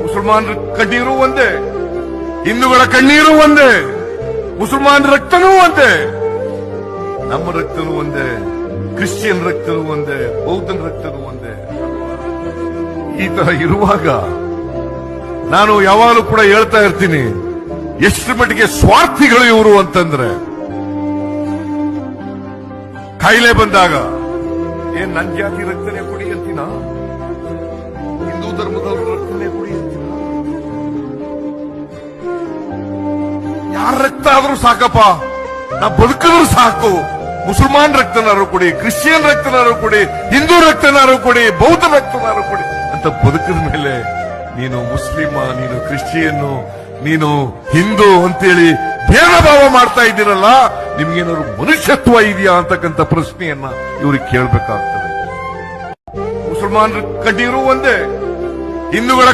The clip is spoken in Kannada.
ಮುಸಲ್ಮಾನರ ಕಣ್ಣೀರು ಒಂದೇ, ಹಿಂದೂಗಳ ಕಣ್ಣೀರು ಒಂದೇ, ಮುಸಲ್ಮಾನರ ರಕ್ತನೂ ಒಂದೇ, ನಮ್ಮ ರಕ್ತನೂ ಒಂದೇ, ಕ್ರಿಶ್ಚಿಯನ್ ರಕ್ತನೂ ಒಂದೇ, ಬೌದ್ಧನ ರಕ್ತನೂ ಒಂದೇ. ಈ ತರ ಇರುವಾಗ ನಾನು ಯಾವಾಗಲೂ ಕೂಡ ಹೇಳ್ತಾ ಇರ್ತೀನಿ, ಎಷ್ಟು ಮಟ್ಟಿಗೆ ಸ್ವಾರ್ಥಿಗಳು ಇವರು ಅಂತಂದ್ರೆ, ಕಾಯಿಲೆ ಬಂದಾಗ ಏನ್ ನನ್ನ ಜಾತಿ ರಕ್ತನೇ ಕುಡಿ ಅಂತೀನ, ಹಿಂದೂ ಧರ್ಮದವರು ರಕ್ತನೇ ಕುಡಿ ಅಂತೀನ? ಯಾರ ರಕ್ತ ಆದ್ರೂ ಸಾಕಪ್ಪ, ನಾ ಬದುಕಿದ್ರು ಸಾಕು. ಮುಸಲ್ಮಾನ್ ರಕ್ತನಾರು ಕೊಡಿ, ಕ್ರಿಶ್ಚಿಯನ್ ರಕ್ತನಾರು ಕೊಡಿ, ಹಿಂದೂ ರಕ್ತನಾರು ಕೊಡಿ, ಬೌದ್ಧ ರಕ್ತನಾರು ಕೊಡಿ ಅಂತ ಬದುಕಿದ ಮೇಲೆ ನೀನು ಮುಸ್ಲಿಮ, ನೀನು ಕ್ರಿಶ್ಚಿಯನ್, ನೀನು ಹಿಂದೂ ಅಂತೇಳಿ ಭೇದ ಭಾವ ಮಾಡ್ತಾ ಇದ್ದೀರಲ್ಲ, ನಿಮ್ಗೇನಾದ್ರು ಮನುಷ್ಯತ್ವ ಇದೆಯಾ ಅಂತಕ್ಕಂಥ ಪ್ರಶ್ನೆಯನ್ನ ಇವ್ರಿಗೆ ಕೇಳಬೇಕಾಗ್ತದೆ. ಮುಸಲ್ಮಾನರ ಕಣ್ಣೀರು ಒಂದೇ, ಹಿಂದೂಗಳ